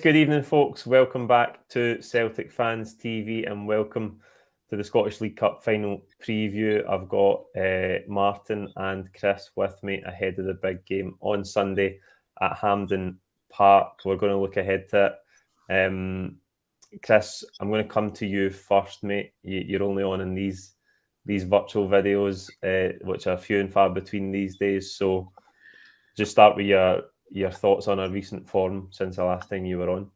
good evening, folks. Welcome back to Celtic Fans TV and welcome to the Scottish League Cup final preview. I've got Martin and Chris with me ahead of the big game on Sunday at Hampden Park. We're going to look ahead to it. Chris, I'm going to come to you first, mate. You're only on in these virtual videos, which are few and far between these days. So just start with your thoughts on our recent form since the last time you were on.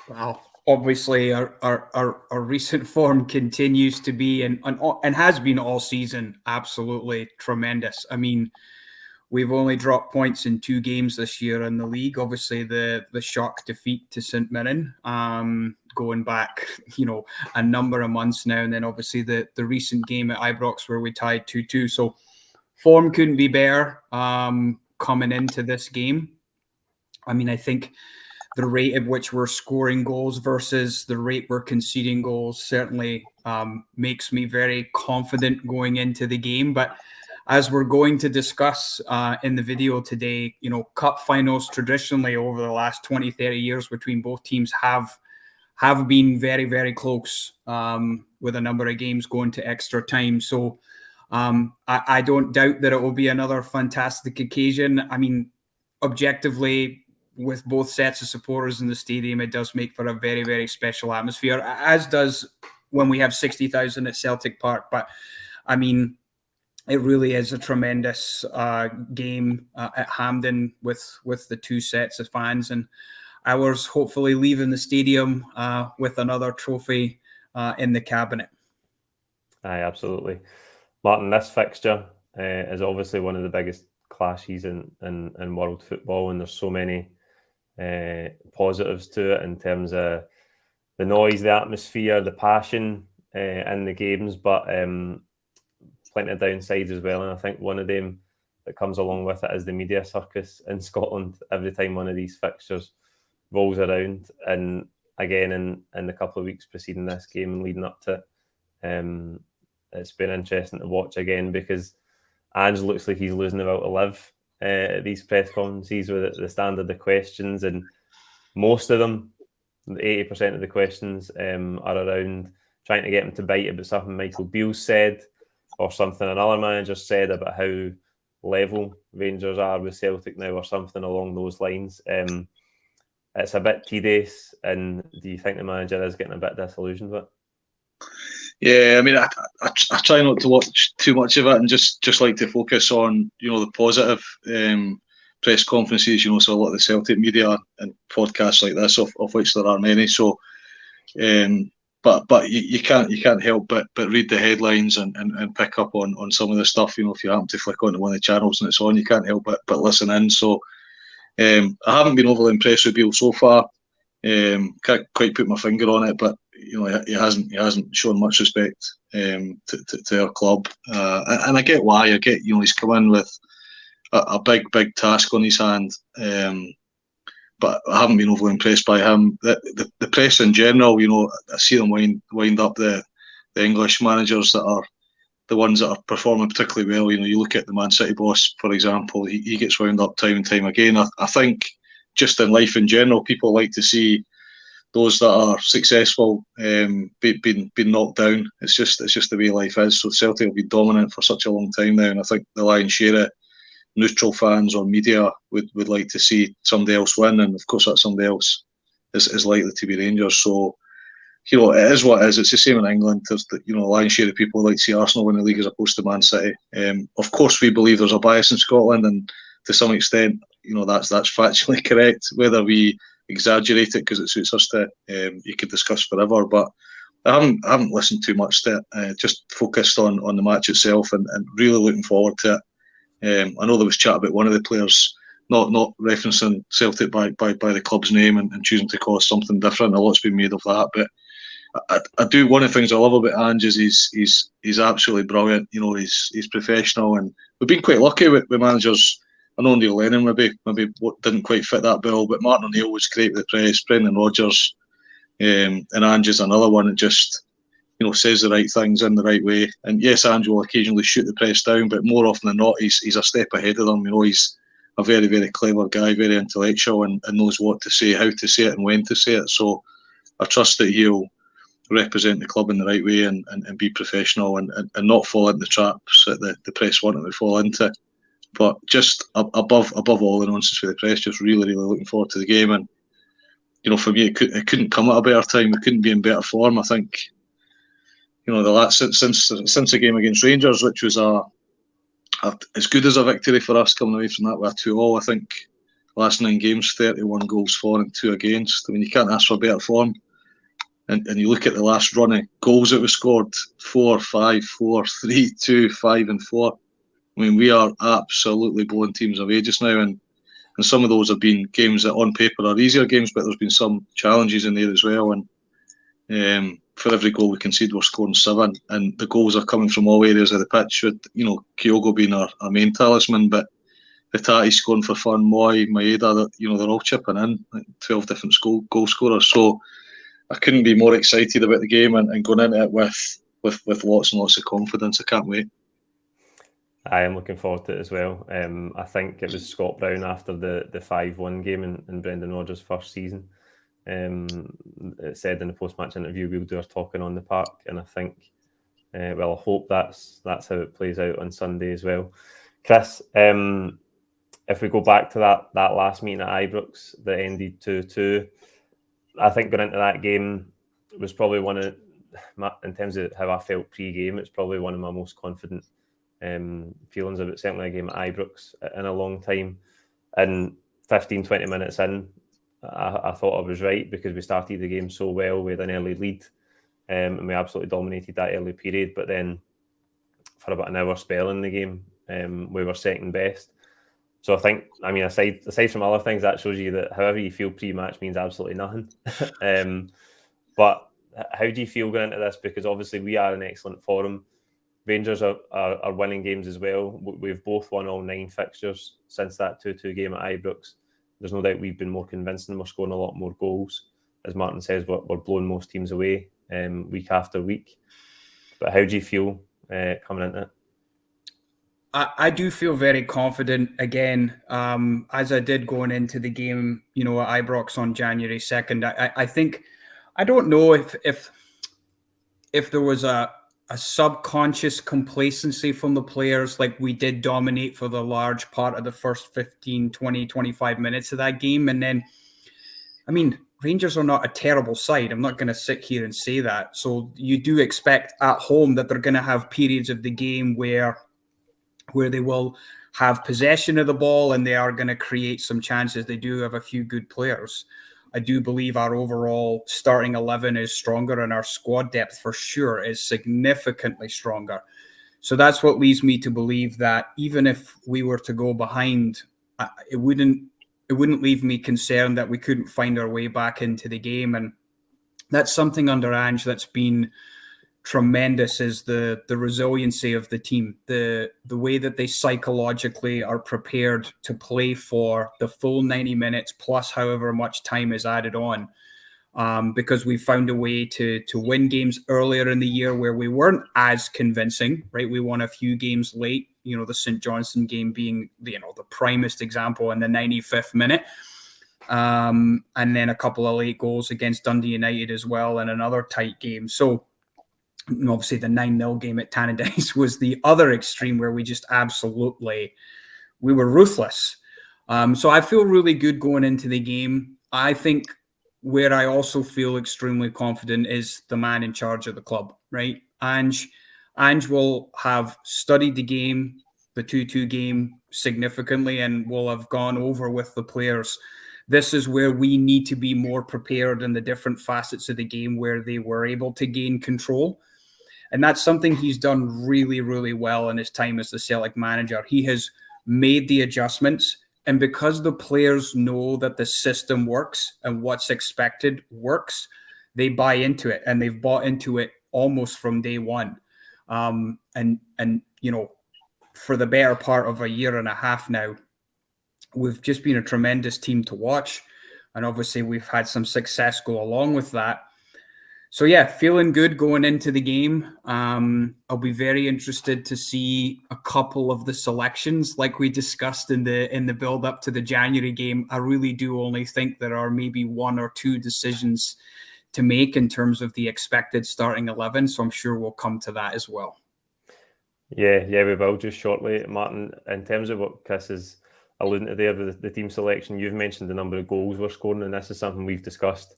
Well, obviously our recent form continues to be and has been all season absolutely tremendous. I mean, we've only dropped points in 2 games this year in the league. Obviously, the shock defeat to St Mirren, going back, a number of months now, and then obviously the recent game at Ibrox where we tied 2-2. So form couldn't be better coming into this game. I mean, I think the rate at which we're scoring goals versus the rate we're conceding goals certainly makes me very confident going into the game. But as we're going to discuss in the video today, cup finals traditionally over the last 20, 30 years between both teams have been very, very close with a number of games going to extra time. So I don't doubt that it will be another fantastic occasion. I mean, objectively, with both sets of supporters in the stadium, it does make for a very, very special atmosphere, as does when we have 60,000 at Celtic Park. But I mean, it really is a tremendous game at Hampden with the 2 sets of fans, and ours hopefully leaving the stadium with another trophy in the cabinet. Aye, absolutely. Martin, this fixture is obviously one of the biggest clashes in world football, and there's so many positives to it in terms of the noise, the atmosphere, the passion in the games, but plenty of downsides as well. And I think one of them that comes along with it is the media circus in Scotland every time one of these fixtures rolls around. And again, in the couple of weeks preceding this game and leading up to it, it's been interesting to watch again because Ange looks like he's losing about to live at these press conferences with the standard of questions, and most of them, 80% of the questions, are around trying to get him to bite about something Michael Beale said or something another manager said about how level Rangers are with Celtic now or something along those lines. It's a bit tedious, and do you think the manager is getting a bit disillusioned with it? Yeah, I mean, I try not to watch too much of it and just like to focus on, the positive press conferences, so a lot of the Celtic media and podcasts like this, of which there are many. So, but you can't help but read the headlines and pick up on some of the stuff. If you happen to flick onto one of the channels and it's on, you can't help but listen in. So, I haven't been overly impressed with Beale so far. Can't quite put my finger on it, but he hasn't shown much respect to our club, and I get why. I get he's come in with a big task on his hand, but I haven't been overly impressed by him. The press in general, I see them wind up the English managers that are the ones that are performing particularly well. You look at the Man City boss, for example. He gets wound up time and time again. I think just in life in general, people like to see those that are successful being knocked down. It's just the way life is. So Celtic will be dominant for such a long time now, and I think the lion's share of neutral fans or media would like to see somebody else win, and of course that somebody else is likely to be Rangers. So it is what it is. It's the same in England. There's a lion's share of people like to see Arsenal win the league as opposed to Man City. Of course, we believe there's a bias in Scotland, and to some extent, that's factually correct. Whether we exaggerate it because it suits us to, you could discuss forever. But I haven't listened too much to it. Just focused on the match itself and really looking forward to it. I know there was chat about one of the players not referencing Celtic by the club's name and choosing to call us something different. A lot's been made of that, but I do. One of the things I love about Ange is he's absolutely brilliant. He's professional, and we've been quite lucky with managers. I know Neil Lennon maybe didn't quite fit that bill, but Martin O'Neill was great with the press. Brendan Rodgers, and Ange is another one that just says the right things in the right way. And yes, Ange will occasionally shoot the press down, but more often than not, he's a step ahead of them. He's a very, very clever guy, very intellectual, and knows what to say, how to say it, and when to say it. So I trust that he'll represent the club in the right way and be professional and not fall into the traps that the press want him to fall into. But just above all the nonsense with the press, just really, really looking forward to the game. And for me, it couldn't come at a better time. We couldn't be in better form. I think the last since the game against Rangers, which was as good as a victory for us coming away from that with a 2-2. I think the last 9 games, 31 goals for and 2 against. I mean, you can't ask for better form. And you look at the last run of goals that we scored: 4, 5, 4, 3, 2, 5 and 4. I mean, we are absolutely blowing teams away just now, and some of those have been games that on paper are easier games, but there's been some challenges in there as well. And for every goal we concede, we're scoring 7, and the goals are coming from all areas of the pitch. With Kyogo being our main talisman, but Hitati scoring for fun, Moy, Maeda, they're all chipping in, like 12 different goal scorers. So I couldn't be more excited about the game and going into it with lots and lots of confidence. I can't wait. I am looking forward to it as well. I think it was Scott Brown after the 5-1 game in Brendan Rodgers' first season. It said in the post-match interview, we'll do our talking on the park, and I think, I hope that's how it plays out on Sunday as well. Chris, if we go back to that last meeting at Ibrox that ended 2-2, I think going into that game was probably one of, in terms of how I felt pre-game, it's probably one of my most confident feelings about certainly a game at Ibrox in a long time. And 15-20 minutes in, I thought I was right, because we started the game so well. We had an early lead, and we absolutely dominated that early period. But then for about an hour spell in the game, we were second best. So I think, aside from other things, that shows you that however you feel pre-match means absolutely nothing. But how do you feel going into this? Because obviously we are in excellent form. Rangers are winning games as well. We've both won all 9 fixtures since that 2-2 game at Ibrox. There's no doubt we've been more convincing. We're scoring a lot more goals. As Martin says, we're blowing most teams away week after week. But how do you feel coming into it? I do feel very confident again, as I did going into the game, at Ibrox on January 2nd. I think, I don't know if there was a subconscious complacency from the players, like we did dominate for the large part of the first 15, 20, 25 minutes of that game. And then, Rangers are not a terrible side. I'm not going to sit here and say that. So you do expect at home that they're going to have periods of the game where they will have possession of the ball and they are going to create some chances. They do have a few good players. I do believe our overall starting 11 is stronger, and our squad depth for sure is significantly stronger. So that's what leads me to believe that even if we were to go behind, it wouldn't leave me concerned that we couldn't find our way back into the game. And that's something under Ange that's been tremendous, is the resiliency of the team, the way that they psychologically are prepared to play for the full 90 minutes plus however much time is added on, because we found a way to win games earlier in the year where we weren't as convincing, right? We won a few games late, the St. Johnstone game being the primest example in the 95th minute, and then a couple of late goals against Dundee United as well in another tight game. So obviously the 9-0 game at Tannadice was the other extreme where we just we were ruthless. So I feel really good going into the game. I think where I also feel extremely confident is the man in charge of the club, right? Ange will have studied the game, the 2-2 game significantly, and will have gone over with the players. This is where we need to be more prepared in the different facets of the game where they were able to gain control. And that's something he's done really, really well in his time as the Celtic manager. He has made the adjustments. And because the players know that the system works and what's expected works, they buy into it. And they've bought into it almost from day one. And for the better part of a year and a half now, we've just been a tremendous team to watch. And obviously we've had some success go along with that. So yeah, feeling good going into the game. I'll be very interested to see a couple of the selections, like we discussed in the build up to the January game. I really do only think there are maybe one or two decisions to make in terms of the expected starting 11. So I'm sure we'll come to that as well. Yeah, we will just shortly, Martin. In terms of what Chris is alluding to there, the team selection, you've mentioned the number of goals we're scoring, and this is something we've discussed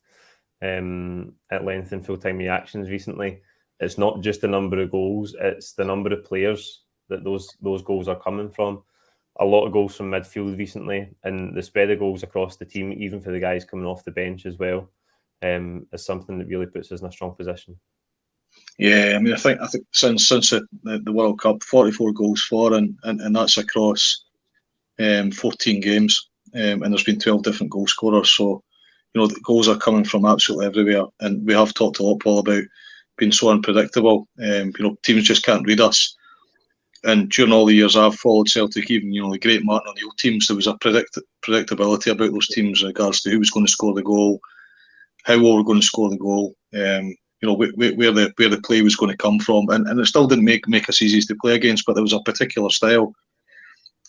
at length in full-time reactions recently. It's not just the number of goals, it's the number of players that those goals are coming from. A lot of goals from midfield recently, and the spread of goals across the team, even for the guys coming off the bench as well, is something that really puts us in a strong position. Yeah, I mean, I think since the World Cup, 44 goals for, and that's across 14 games, and there's been 12 different goal scorers. So, the goals are coming from absolutely everywhere, and we have talked a lot, Paul, about being so unpredictable. Teams just can't read us. And during all the years I've followed Celtic, even the great Martin O'Neill teams, there was a predictability about those teams in regards to who was going to score the goal, how we were going to score the goal, where the play was going to come from, and it still didn't make us easy to play against, but there was a particular style.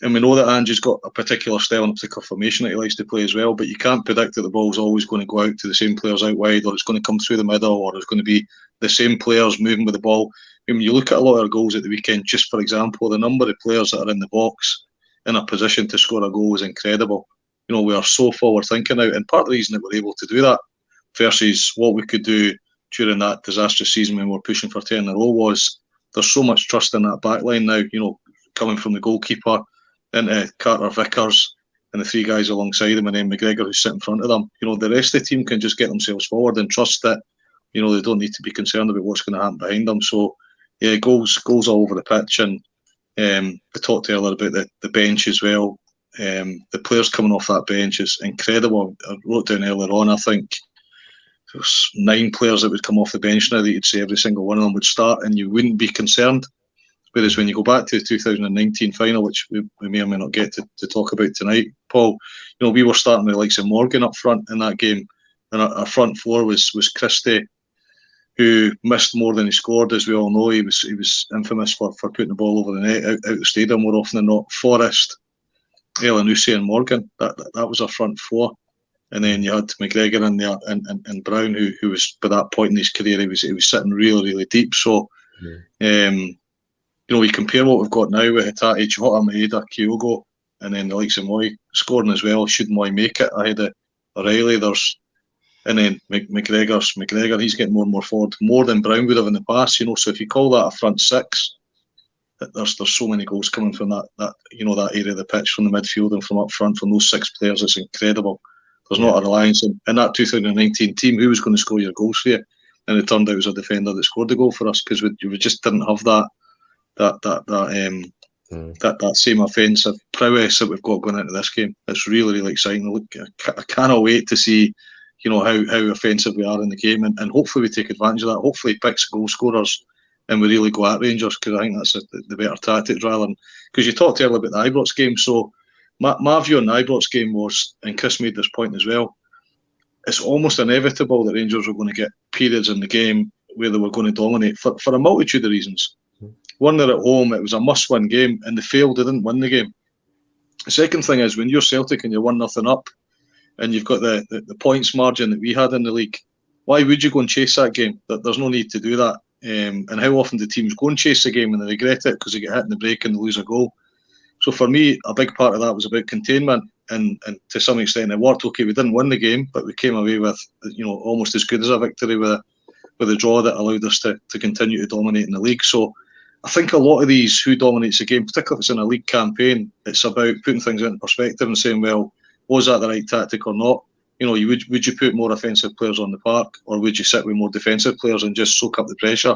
And we know that Ange's got a particular style and a particular formation that he likes to play as well, but you can't predict that the ball's always going to go out to the same players out wide, or it's going to come through the middle, or it's going to be the same players moving with the ball. I mean, when you look at a lot of our goals at the weekend, just for example, the number of players that are in the box in a position to score a goal is incredible. We are so forward thinking now, and part of the reason that we're able to do that versus what we could do during that disastrous season when we were pushing for 10 in a row was there's so much trust in that back line now, coming from the goalkeeper into Carter Vickers and the three guys alongside him, and then McGregor who's sitting in front of them. The rest of the team can just get themselves forward and trust that, they don't need to be concerned about what's going to happen behind them. So, yeah, goals all over the pitch. And we talked earlier about the bench as well. The players coming off that bench is incredible. I wrote down earlier on, I think there was 9 players that would come off the bench now that you'd say every single one of them would start and you wouldn't be concerned. Whereas when you go back to the 2019 final, which we may or may not get to talk about tonight, Paul, we were starting with the likes of Morgan up front in that game. And our front four was Christie, who missed more than he scored, as we all know. He was infamous for putting the ball over the net out the stadium more often than not. Forrest, Elyounoussi and Morgan, that was our front four. And then you had McGregor in there and Brown, who was, by that point in his career, he was sitting really, really deep. So, we compare what we've got now with Hatate, Jota, Maeda, Kyogo, and then the likes of Moy scoring as well. Should Moy make it ahead of O'Reilly, and then McGregor, he's getting more and more forward, more than Brown would have in the past. So if you call that a front six, there's so many goals coming from that area of the pitch, from the midfield and from up front, from those 6 players. It's incredible. There's not a reliance in that 2019 team who was going to score your goals for you, and it turned out it was a defender that scored the goal for us because we just didn't have that same offensive prowess that we've got going into this game. It's really, really exciting. Look, I cannot wait to see, how offensive we are in the game, and hopefully we take advantage of that. Hopefully picks goal scorers and we really go at Rangers, because I think that's the better tactic, rather than, because you talked earlier about the Ibrox game. So my view on the Ibrox game was, and Chris made this point as well, it's almost inevitable that Rangers were going to get periods in the game where they were going to dominate for a multitude of reasons. One, they're at home, it was a must-win game, and they failed, they didn't win the game. The second thing is, when you're Celtic and you're 1-0 up, and you've got the points margin that we had in the league, why would you go and chase that game? There's no need to do that. And how often do teams go and chase the game and they regret it because they get hit in the break and they lose a goal? So for me, a big part of that was about containment, and to some extent it worked. Okay, we didn't win the game, but we came away with almost as good as a victory with a draw that allowed us to continue to dominate in the league. So I think a lot of these, who dominates the game, particularly if it's in a league campaign, it's about putting things into perspective and saying, well, was that the right tactic or not? Would you put more offensive players on the park, or would you sit with more defensive players and just soak up the pressure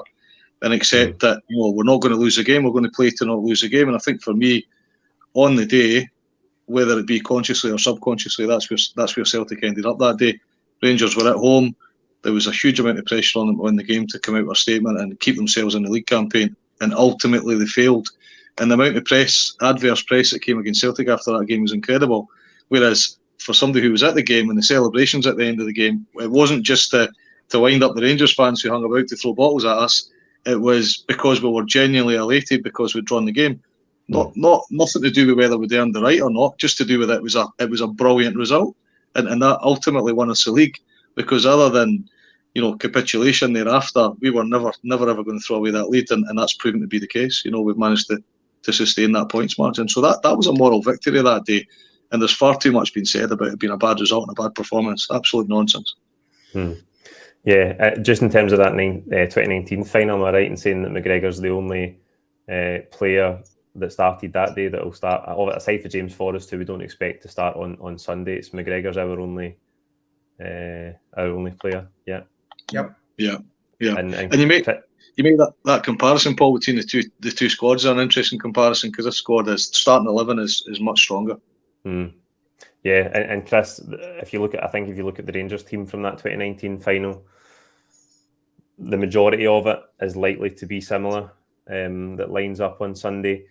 and accept that we're not going to lose the game, we're going to play to not lose the game? And I think for me, on the day, whether it be consciously or subconsciously, that's where Celtic ended up that day. Rangers were at home. There was a huge amount of pressure on them to win the game, to come out with a statement and keep themselves in the league campaign. And ultimately they failed. And the amount of adverse press that came against Celtic after that game was incredible. Whereas for somebody who was at the game and the celebrations at the end of the game, it wasn't just the to wind up the Rangers fans who hung about to throw bottles at us, it was because we were genuinely elated because we'd drawn the game. Nothing to do with whether we'd earned the right or not, just to do with it was a brilliant result. And that ultimately won us the league, because other than, capitulation thereafter, we were never ever going to throw away that lead, and that's proven to be the case. We've managed to sustain that points margin. So that was a moral victory that day. And there's far too much been said about it being a bad result and a bad performance. Absolute nonsense. Yeah, just in terms of that 2019 final, am I right in saying that McGregor's the only player that started that day that will start, aside for James Forrest, who we don't expect to start on Sunday? It's McGregor's our only player. Yeah. Yep. Yeah. And you make that comparison, Paul, between the two squads are an interesting comparison, because this squad is starting 11 is much stronger. Yeah, and Chris, if you look at the Rangers team from that 2019 final, the majority of it is likely to be similar. That lines up on Sunday.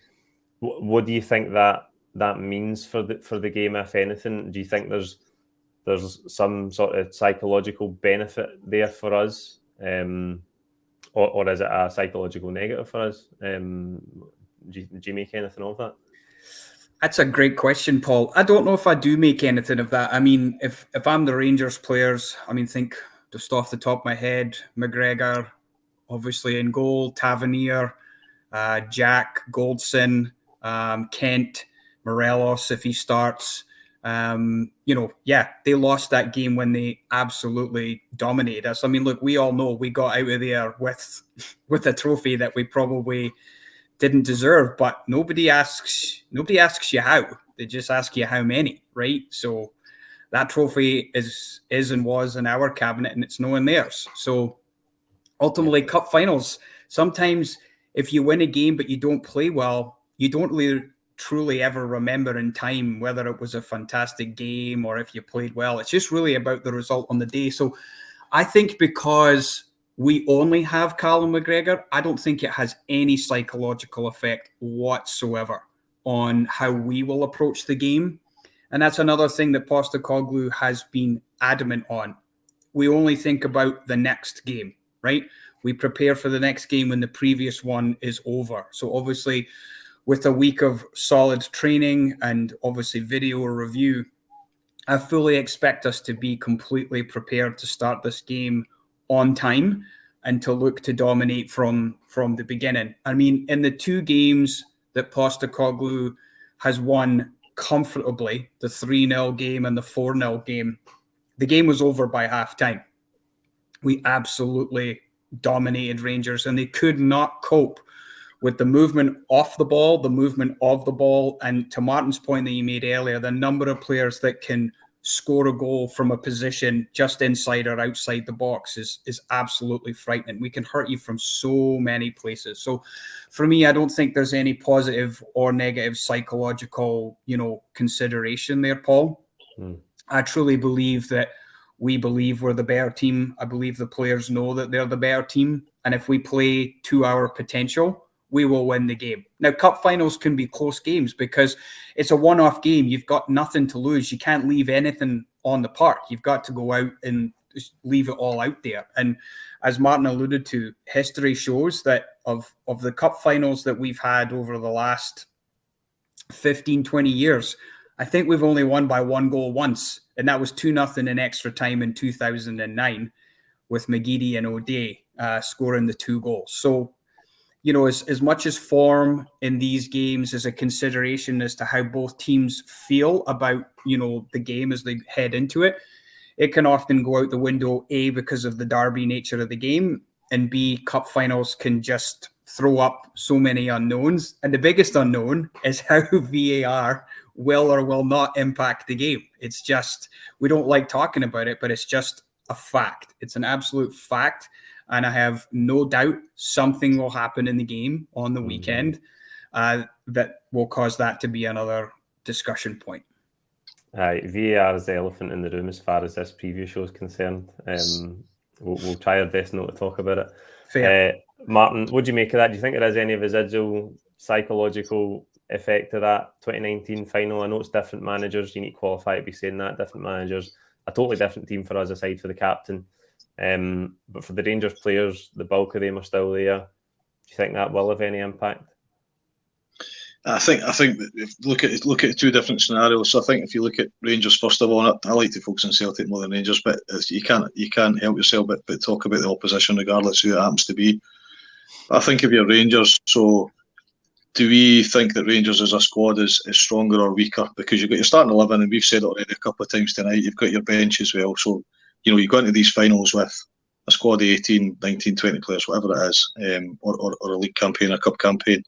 What do you think that means for the game, if anything? Do you think there's some sort of psychological benefit there for us, or is it a psychological negative for us? Do you make anything of that? That's a great question, Paul. I don't know if I do make anything of that. I mean, if I'm the Rangers players, think just off the top of my head, McGregor, obviously in goal, Tavernier, Jack, Goldson, Kent, Morelos if he starts. They lost that game when they absolutely dominated us. Look, we all know we got out of there with a trophy that we probably didn't deserve, but nobody asks you how. They just ask you how many, right? So that trophy is and was in our cabinet, and it's no in theirs. So ultimately, cup finals, sometimes if you win a game but you don't play well, you don't really truly ever remember in time whether it was a fantastic game or if you played well. It's just really about the result on the day. So I think because we only have Callum McGregor, I don't think it has any psychological effect whatsoever on how we will approach the game. And that's another thing that Postecoglou has been adamant on. We only think about the next game, right? We prepare for the next game when the previous one is over. So obviously, with a week of solid training and obviously video review, I fully expect us to be completely prepared to start this game on time and to look to dominate from the beginning. In the two games that Postecoglou has won comfortably, the 3-0 game and the 4-0 game, the game was over by halftime. We absolutely dominated Rangers, and they could not cope with the movement off the ball, the movement of the ball, and to Martin's point that you made earlier, the number of players that can score a goal from a position just inside or outside the box is absolutely frightening. We can hurt you from so many places. So for me, I don't think there's any positive or negative psychological, consideration there, Paul. I truly believe that we believe we're the better team. I believe the players know that they're the better team. And if we play to our potential, we will win the game. Now, cup finals can be close games because it's a one-off game. You've got nothing to lose. You can't leave anything on the park. You've got to go out and just leave it all out there. And as Martin alluded to, history shows that of the cup finals that we've had over the last 15, 20 years, I think we've only won by one goal once, and that was 2-0 in extra time in 2009 with McGeady and O'Day scoring the 2 goals. So, as much as form in these games is a consideration as to how both teams feel about, the game as they head into it, it can often go out the window, A, because of the derby nature of the game, and B, cup finals can just throw up so many unknowns. And the biggest unknown is how VAR will or will not impact the game. It's just, we don't like talking about it, but it's just a fact. It's an absolute fact. And I have no doubt something will happen in the game on the weekend that will cause that to be another discussion point. VAR is the elephant in the room as far as this preview show is concerned. We'll try our best not to talk about it. Fair. Martin, what do you make of that? Do you think there is any residual psychological effect to that 2019 final? I know it's different managers. You need to qualify to be saying that. Different managers. A totally different team for us aside for the captain. But for the Rangers players, the bulk of them are still there. Do you think that will have any impact? I think that if look at two different scenarios. So I think if you look at Rangers first of all, I like to focus on Celtic more than Rangers, but you can't help yourself but talk about the opposition regardless who it happens to be. I think if you're Rangers, so do we think that Rangers as a squad is stronger or weaker? Because you've got your starting 11, and we've said it already a couple of times tonight, you've got your bench as well. So, you go into these finals with a squad of 18, 19, 20 players, whatever it is, or a league campaign, a cup campaign.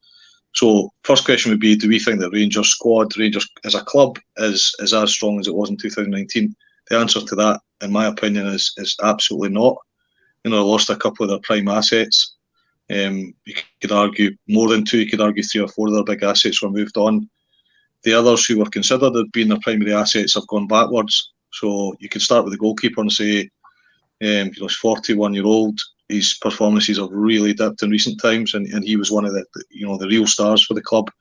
So, first question would be, do we think that Rangers squad, Rangers as a club, is as strong as it was in 2019? The answer to that, in my opinion, is absolutely not. They lost a couple of their prime assets. You could argue more than two, you could argue 3 or 4 of their big assets were moved on. The others who were considered as being their primary assets have gone backwards. So you could start with the goalkeeper and say, he's 41-year-old. His performances have really dipped in recent times, and he was one of the real stars for the club.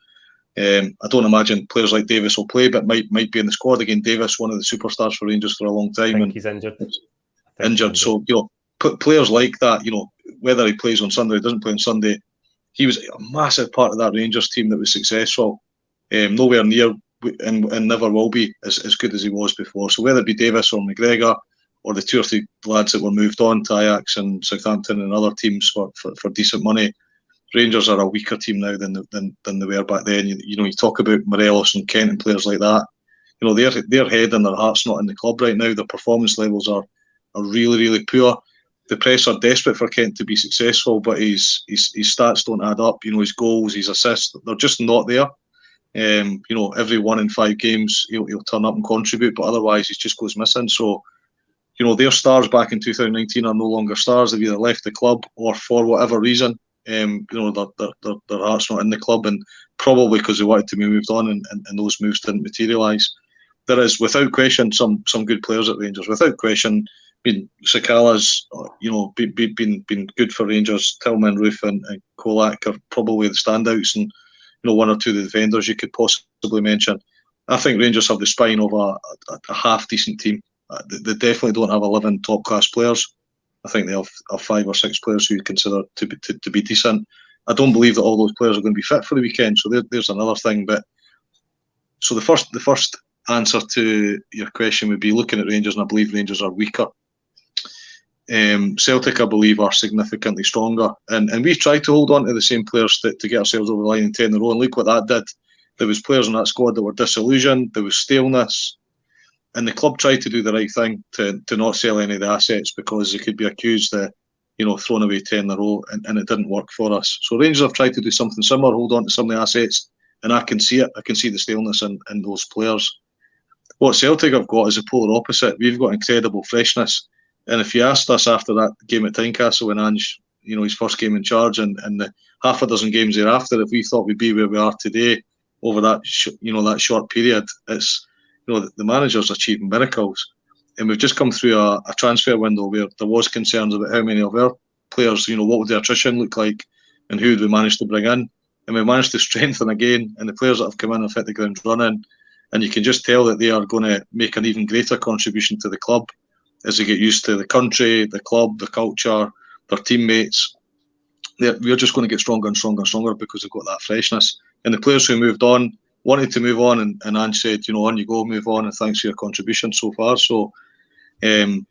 I don't imagine players like Davis will play, but might be in the squad again. Davis, one of the superstars for Rangers for a long time, I think he's injured. So players like that, whether he plays on Sunday or doesn't play on Sunday, he was a massive part of that Rangers team that was successful. Nowhere near and never will be as good as he was before. So whether it be Davis or McGregor or the 2 or 3 lads that were moved on to Ajax and Southampton and other teams for decent money, Rangers are a weaker team now than they were back then. You talk about Morelos and Kent and players like that. Their head and their heart's not in the club right now. Their performance levels are really, really poor. The press are desperate for Kent to be successful, but his stats don't add up. His goals, his assists, they're just not there. Every 1 in 5 games he'll turn up and contribute, but otherwise he just goes missing. So, their stars back in 2019 are no longer stars. They've either left the club or for whatever reason, their heart's not in the club, and probably because they wanted to be moved on, and those moves didn't materialise. There is, without question, some good players at Rangers. Without question, Sakala's, been good for Rangers. Tillman, Roof, and Kolak are probably the standouts, and 1 or 2 of the defenders you could possibly mention. I think Rangers have the spine of a half decent team. They definitely don't have 11 top class players. I think they have 5 or 6 players who you consider to be decent. I don't believe that all those players are going to be fit for the weekend. So there's another thing. But so the first answer to your question would be looking at Rangers, and I believe Rangers are weaker. Celtic, I believe, are significantly stronger, and we've tried to hold on to the same players to get ourselves over the line in 10 in a row, and look what that did. There was players in that squad that were disillusioned, there was staleness, and the club tried to do the right thing to not sell any of the assets because they could be accused of throwing away 10 in a row, and it didn't work for us. So Rangers have tried to do something similar, hold on to some of the assets, and I can see it. I can see the staleness in those players. What Celtic have got is the polar opposite. We've got incredible freshness. And if you asked us after that game at Tynecastle when Ange, his first game in charge, and the half a dozen games thereafter, if we thought we'd be where we are today over that that short period, it's the manager's achieving miracles. And we've just come through a transfer window where there was concerns about how many of our players, what would the attrition look like, and who would we manage to bring in, and we managed to strengthen again, and the players that have come in have hit the ground running, and you can just tell that they are going to make an even greater contribution to the club as they get used to the country, the club, the culture, their teammates. We're just going to get stronger and stronger and stronger because we've got that freshness. And the players who moved on wanted to move on, and Ange said, on you go, move on, and thanks for your contribution so far. So the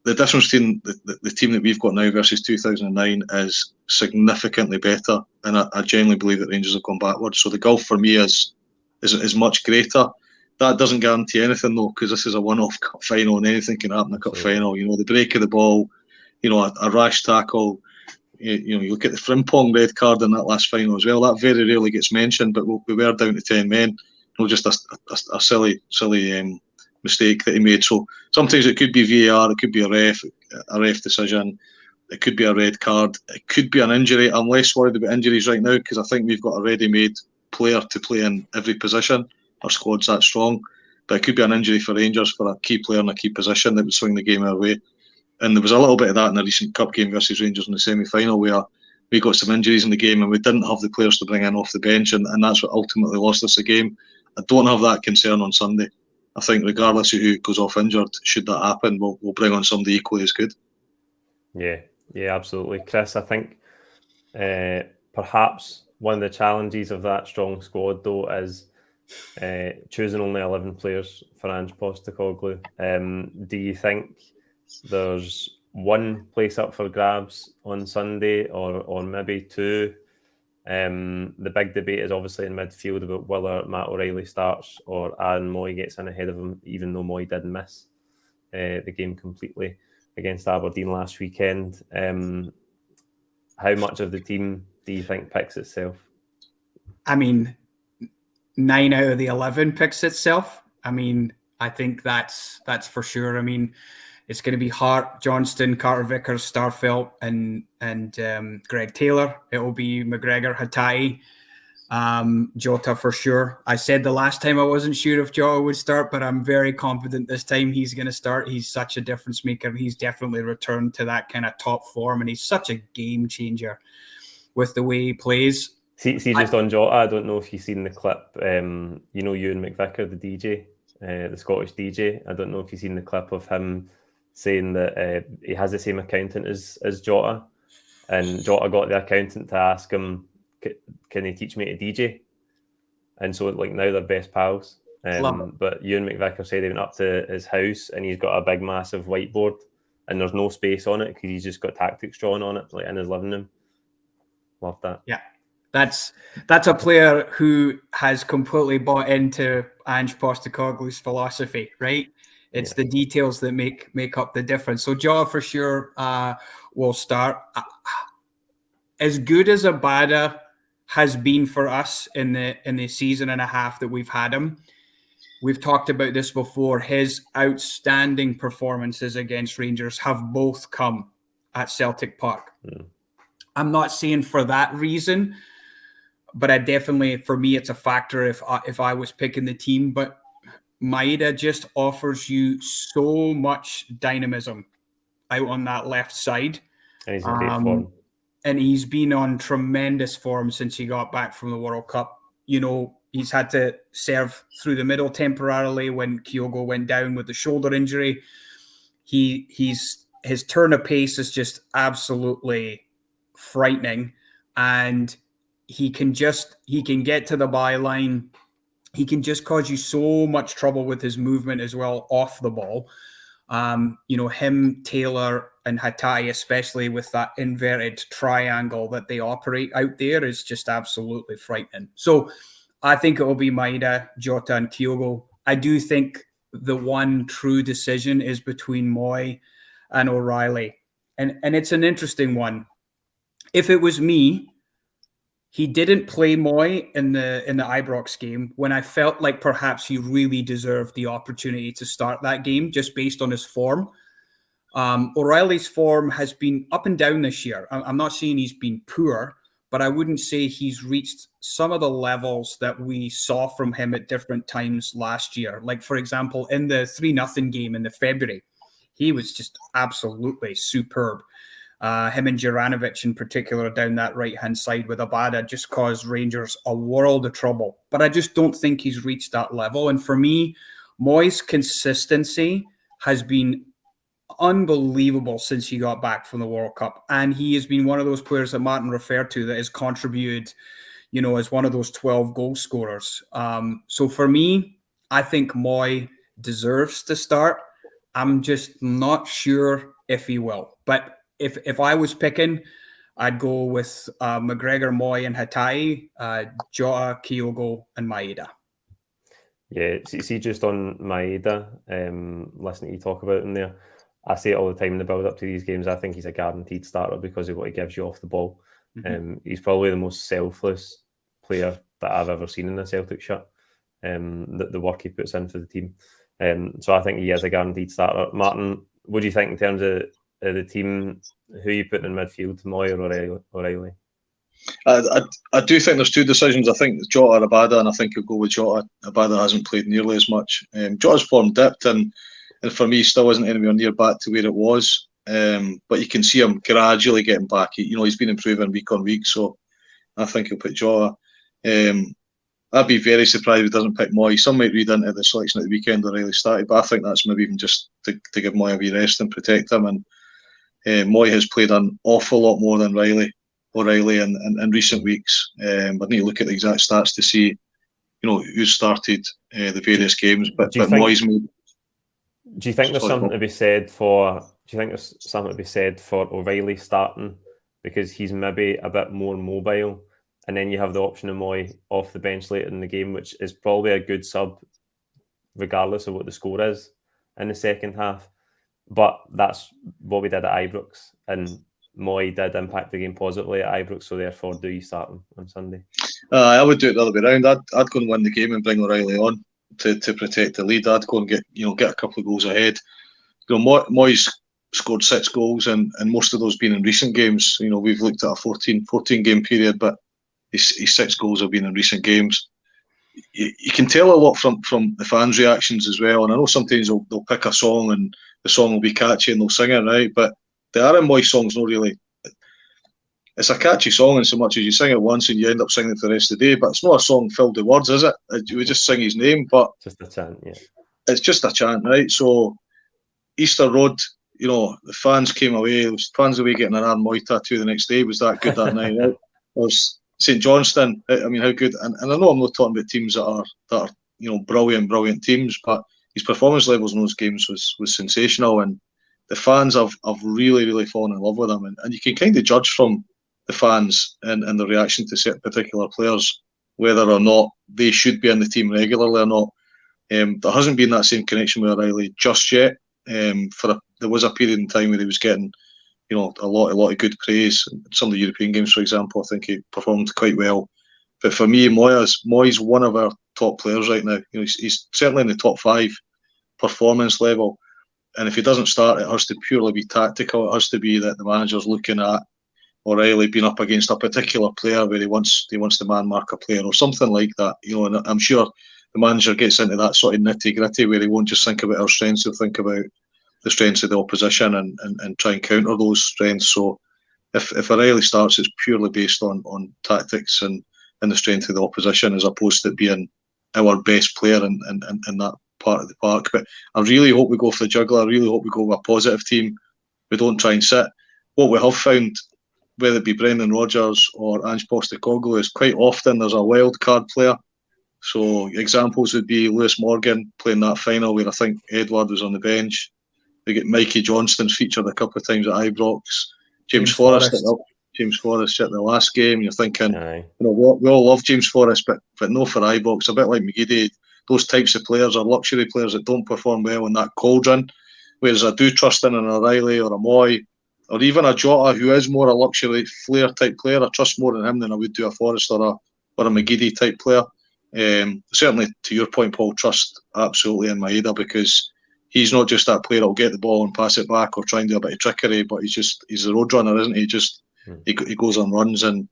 difference between the team that we've got now versus 2009 is significantly better, and I genuinely believe that Rangers have gone backwards. So the gulf for me is much greater. That doesn't guarantee anything though, because this is a one-off cup final, and anything can happen in a cup final. The break of the ball, a rash tackle. You look at the Frimpong red card in that last final as well. That very rarely gets mentioned, but we were down to 10 men. Just a silly mistake that he made. So sometimes it could be VAR, it could be a ref decision, it could be a red card, it could be an injury. I'm less worried about injuries right now because I think we've got a ready-made player to play in every position. Our squad's that strong, but it could be an injury for Rangers for a key player in a key position that would swing the game our way. And there was a little bit of that in the recent cup game versus Rangers in the semi-final, where we got some injuries in the game and we didn't have the players to bring in off the bench, and that's what ultimately lost us the game. I don't have that concern on Sunday. I think regardless of who goes off injured, should that happen, we'll bring on somebody equally as good. Yeah, absolutely. Chris, I think perhaps one of the challenges of that strong squad, though, is choosing only 11 players for Ange Postecoglou. Do you think there's one place up for grabs on Sunday, or maybe two? The big debate is obviously in midfield about whether Matt O'Reilly starts or Aaron Moy gets in ahead of him, even though Moy did miss the game completely against Aberdeen last weekend. How much of the team do you think picks itself? I mean, 9 out of the 11 picks itself. I mean, I think that's for sure. I mean, it's going to be Hart, Johnston, Carter Vickers, Starfelt, and Greg Taylor. It will be McGregor, Hatai, Jota for sure. I said the last time I wasn't sure if Jota would start, but I'm very confident this time he's going to start. He's such a difference maker. He's definitely returned to that kind of top form, and he's such a game changer with the way he plays. See, just on Jota, I don't know if you've seen the clip. Ewan McVicker, the DJ, the Scottish DJ. I don't know if you've seen the clip of him saying that he has the same accountant as Jota, and Jota got the accountant to ask him, "Can he teach me to DJ?" And so, like, now they're best pals. But Ewan McVicker said he went up to his house and he's got a big, massive whiteboard, and there's no space on it because he's just got tactics drawn on it, like in his living room. Love that. Yeah. That's a player who has completely bought into Ange Postecoglou's philosophy, right? It's the details that make up the difference. So Jota for sure will start. As good as Abada has been for us in the season and a half that we've had him, we've talked about this before. His outstanding performances against Rangers have both come at Celtic Park. I'm not saying for that reason, but I definitely, for me, it's a factor if I was picking the team. But Maeda just offers you so much dynamism out on that left side. And he's in great form. And he's been on tremendous form since he got back from the World Cup. You know, he's had to serve through the middle temporarily when Kyogo went down with the shoulder injury. His turn of pace is just absolutely frightening, and he can get to the byline. He can just cause you so much trouble with his movement as well off the ball. Him, Taylor, and Hatai, especially with that inverted triangle that they operate out there, is just absolutely frightening. So I think it will be Maeda, Jota, and Kyogo. I do think the one true decision is between Moy and O'Reilly. And it's an interesting one. If it was me, he didn't play Moy in the Ibrox game when I felt like perhaps he really deserved the opportunity to start that game just based on his form. O'Reilly's form has been up and down this year. I'm not saying he's been poor, but I wouldn't say he's reached some of the levels that we saw from him at different times last year. Like, for example, in the 3-0 game in the February, he was just absolutely superb. Him and Juranovic in particular down that right-hand side with Abada just caused Rangers a world of trouble. But I just don't think he's reached that level. And for me, Moy's consistency has been unbelievable since he got back from the World Cup. And he has been one of those players that Martin referred to that has contributed, as one of those 12 goal scorers. So for me, I think Moy deserves to start. I'm just not sure if he will. But if I was picking, I'd go with McGregor, Moy, and Hatai, Jota, Kyogo, and Maeda. Yeah, see, just on Maeda, listening to you talk about him there, I say it all the time in the build-up to these games. I think he's a guaranteed starter because of what he gives you off the ball. Mm-hmm. He's probably the most selfless player that I've ever seen in a Celtic shirt, the work he puts in for the team. So I think he is a guaranteed starter. Martin, what do you think in terms of the team? Who are you putting in midfield, Moy or O'Reilly? I do think there's two decisions. I think Jota or Abada, and I think he'll go with Jota. Abada hasn't played nearly as much. Jota's form dipped, and for me, still isn't anywhere near back to where it was. But you can see him gradually getting back. He's been improving week on week, so I think he'll put Jota. I'd be very surprised if he doesn't pick Moy. Some might read into the selection at the weekend O'Reilly started, but I think that's maybe even just to give Moy a wee rest and protect him. And Moy has played an awful lot more than O'Reilly in recent weeks. I need to look at the exact stats to see, who started the various games. But Moy's made. Do you think there's something to be said for? Do you think there's something to be said for O'Reilly starting because he's maybe a bit more mobile, and then you have the option of Moy off the bench later in the game, which is probably a good sub, regardless of what the score is in the second half. But that's what we did at Ibrox, and Moy did impact the game positively at Ibrox. So therefore, do you start him on Sunday? I would do it the other way around. I'd go and win the game and bring O'Reilly on to protect the lead. I'd go and get a couple of goals ahead. Moy's scored 6 goals, and most of those been in recent games. We've looked at a 14 game period, but his 6 goals have been in recent games. You can tell a lot from the fans' reactions as well. And I know sometimes they'll pick a song and the song will be catchy and they'll sing it, right? But the Aaron Moy song's not really. It's a catchy song in so much as you sing it once and you end up singing it for the rest of the day. But it's not a song filled with words, is it? We just sing his name, but just a chant, yeah. It's just a chant, right? So Easter Road, the fans came away. The fans away getting an Aaron Moy tattoo the next day. Was that good that night? Right? Was St Johnstone? I mean, how good? And I know I'm not talking about teams that are brilliant teams, but his performance levels in those games was sensational, and the fans have really fallen in love with him, and you can kind of judge from the fans and the reaction to certain particular players whether or not they should be in the team regularly or not. There hasn't been that same connection with O'Reilly just yet. There was a period in time where he was getting a lot of good praise. Some of the European games, for example, I think he performed quite well. But for me, Moy's one of our top players right now. He's certainly in the top 5 performance level. And if he doesn't start, it has to purely be tactical. It has to be that the manager's looking at O'Reilly being up against a particular player where he wants to man mark a player or something like that. And I'm sure the manager gets into that sort of nitty gritty where he won't just think about our strengths, he'll think about the strengths of the opposition and try and counter those strengths. So if O'Reilly starts, it's purely based on tactics and the strength of the opposition as opposed to it being our best player in that part of the park. But I really hope we go for the juggler. I really hope we go with a positive team. We don't try and sit. What we have found, whether it be Brendan Rodgers or Ange Postecoglou, is quite often there's a wild card player. So examples would be Lewis Morgan playing that final where I think Edward was on the bench. We get Mikey Johnston featured a couple of times at Ibrox. James Forrest at the last game. You're thinking, we all love James Forrest, but no for Ibrox. A bit like McGeady. Those types of players are luxury players that don't perform well in that cauldron. Whereas I do trust in an O'Reilly or a Moy or even a Jota, who is more a luxury flair type player. I trust more in him than I would do a Forrest or a McGeady type player. Certainly, to your point, Paul, trust absolutely in Maeda because he's not just that player that'll get the ball and pass it back or try and do a bit of trickery, but he's a road runner, isn't he? He goes on runs and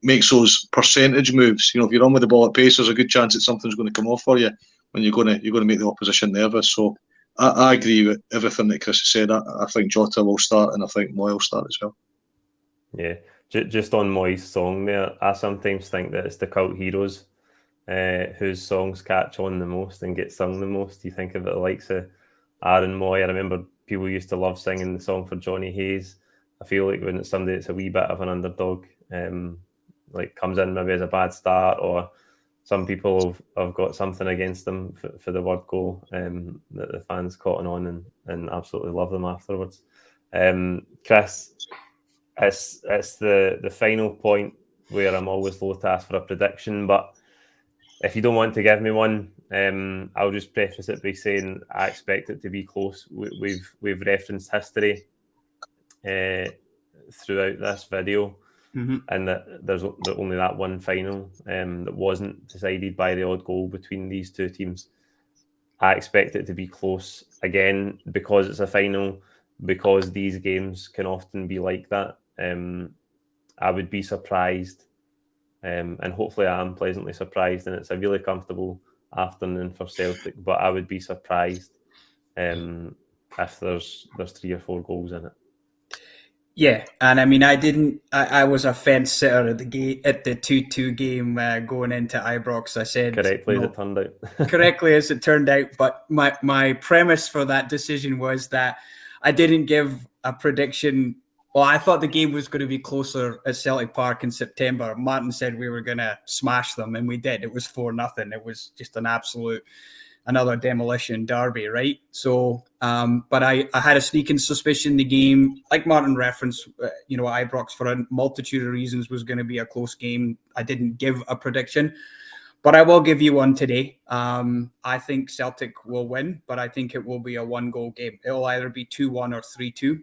makes those percentage moves. If you run with the ball at pace, there's a good chance that something's going to come off for you when you're going to make the opposition nervous. So I agree with everything that Chris has said. I think Jota will start and I think Moy will start as well. Yeah, just on Moy's song there, I sometimes think that it's the cult heroes whose songs catch on the most and get sung the most. You think of it the likes of Aaron Moy. I remember people used to love singing the song for Johnny Hayes. I feel like when it's somebody that's a wee bit of an underdog, like comes in maybe as a bad start, or some people have got something against them for the word goal, that the fans cotton on and absolutely love them afterwards. Chris, it's the final point where I'm always loath to ask for a prediction, but if you don't want to give me one, I'll just preface it by saying I expect it to be close. We've referenced history throughout this video, and that there's only that one final that wasn't decided by the odd goal between these two teams. I expect it to be close again because it's a final, because these games can often be like that. I would be surprised, and hopefully I am pleasantly surprised, and it's a really comfortable afternoon for Celtic, but I would be surprised if there's 3 or 4 goals in it. Yeah, and I mean, I was a fence sitter at the 2-2 game going into Ibrox. I said correctly as it turned out. correctly as it turned out, but my premise for that decision was that I didn't give a prediction. Well, I thought the game was going to be closer at Celtic Park in September. Martin said we were going to smash them, and we did. It was 4-0. It was just another demolition derby, right? So, but I had a sneaking suspicion the game, like Martin referenced, Ibrox for a multitude of reasons was going to be a close game. I didn't give a prediction, but I will give you one today. I think Celtic will win, but I think it will be a 1-goal game. It will either be 2-1 or 3-2.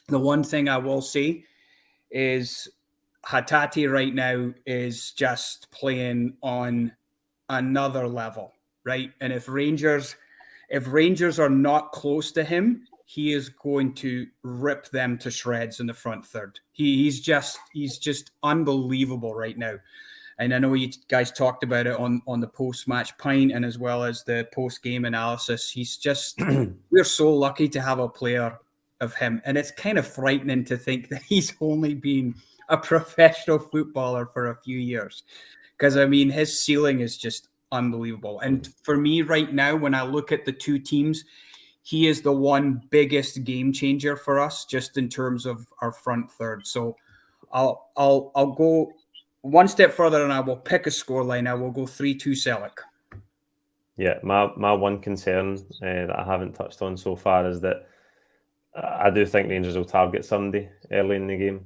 The one thing I will say is Hatate right now is just playing on another level, right? And if Rangers are not close to him, he is going to rip them to shreds in the front third. He's just unbelievable right now. And I know you guys talked about it on the post-match pint and as well as the post-game analysis. He's just, we're so lucky to have a player of him. And it's kind of frightening to think that he's only been a professional footballer for a few years. Because, I mean, his ceiling is just unbelievable. And for me right now, when I look at the two teams, he is the one biggest game changer for us just in terms of our front third. So I'll go one step further and I will pick a scoreline. I will go 3-2 Celtic. Yeah, my one concern that I haven't touched on so far is that I do think Rangers will target somebody early in the game.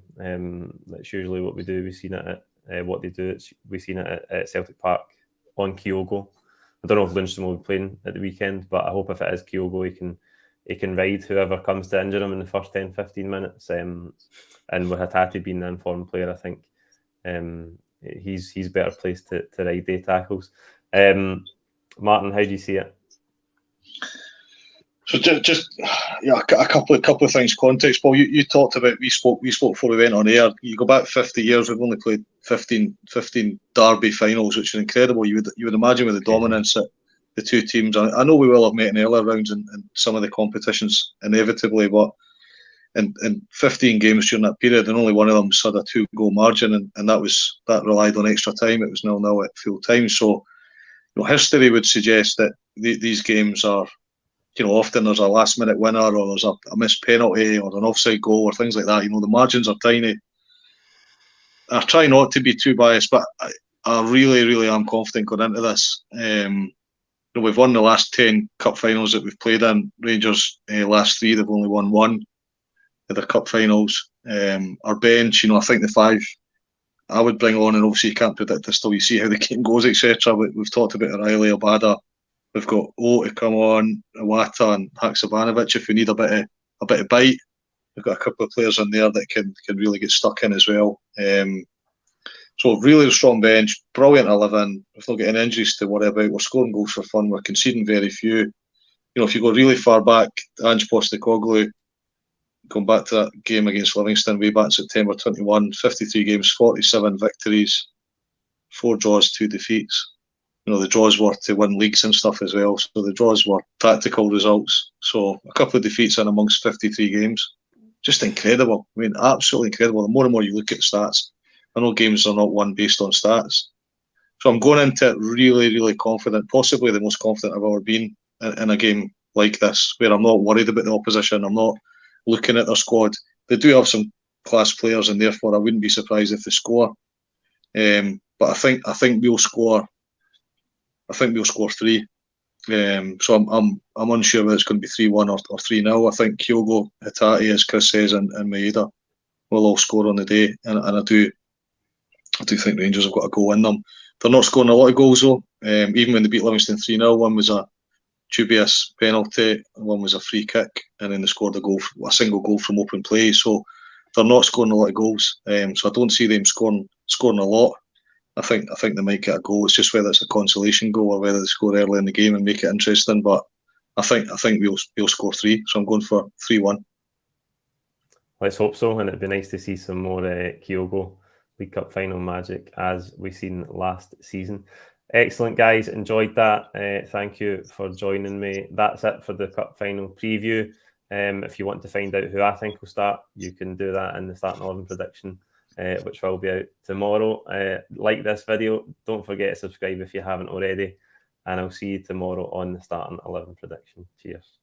That's usually what we do. We've seen it at what they do. We've seen it at Celtic Park on Kyogo. I don't know if Lundstrom will be playing at the weekend, but I hope if it is Kyogo, he can ride whoever comes to injure him in the first 10-15 minutes. And with Hatate being the informed player, I think he's better placed to ride day tackles. Martin, how do you see it? So just a couple of things. Context, Paul. You talked about we spoke before we went on air. You go back 50 years, we've only played 15 derby finals, which is incredible. You would imagine with the dominance that the two teams. I know we will have met in earlier rounds in some of the competitions inevitably, but in 15 games during that period, and only one of them had a 2-goal margin, and that relied on extra time. It was 0-0 at full time. So, history would suggest that these games are. Often there's a last-minute winner, or there's a missed penalty, or an offside goal, or things like that. The margins are tiny. I try not to be too biased, but I really, really am confident going into this. We've won the last 10 cup finals that we've played in. Rangers, last 3, they've only won 1 of the cup finals. Our bench, I think the 5 I would bring on, and obviously you can't predict this till you see how the game goes, etc. We've talked about O'Reilly, Abada. We've got O to come on, Iwata and Haksabanovic if we need a bit of bite. We've got a couple of players in there that can really get stuck in as well. So really strong bench, brilliant 11. We've not got any injuries to worry about. We're scoring goals for fun. We're conceding very few. If you go really far back, Ange Postecoglou, going back to that game against Livingston way back in September 21, 53 games, 47 victories, 4 draws, 2 defeats. The draws were to win leagues and stuff as well. So the draws were tactical results. So a couple of defeats in amongst 53 games. Just incredible. I mean, absolutely incredible. The more and more you look at stats, I know games are not won based on stats. So I'm going into it really, really confident, possibly the most confident I've ever been in a game like this, where I'm not worried about the opposition. I'm not looking at their squad. They do have some class players, and therefore I wouldn't be surprised if they score. But I think we'll score. I think we'll score 3. So I'm unsure whether it's going to be 3-1 or 3-0. I think Kyogo, Hatate, as Chris says, and Maeda will all score on the day, and I do think Rangers have got a goal in them. They're not scoring a lot of goals though. Even when they beat Livingston 3-0, one was a dubious penalty, and one was a free kick, and then they scored a single goal from open play. So they're not scoring a lot of goals. So I don't see them scoring a lot. I think they might get a goal. It's just whether it's a consolation goal or whether they score early in the game and make it interesting. But I think we'll score 3. So I'm going for 3-1. Let's hope so, and it'd be nice to see some more Kyogo League Cup final magic as we seen last season. Excellent, guys. Enjoyed that. Thank you for joining me. That's it for the Cup final preview. If you want to find out who I think will start, you can do that in the starting 11 prediction, which will be out tomorrow. Like this video, don't forget to subscribe if you haven't already, and I'll see you tomorrow on the starting 11 prediction. Cheers.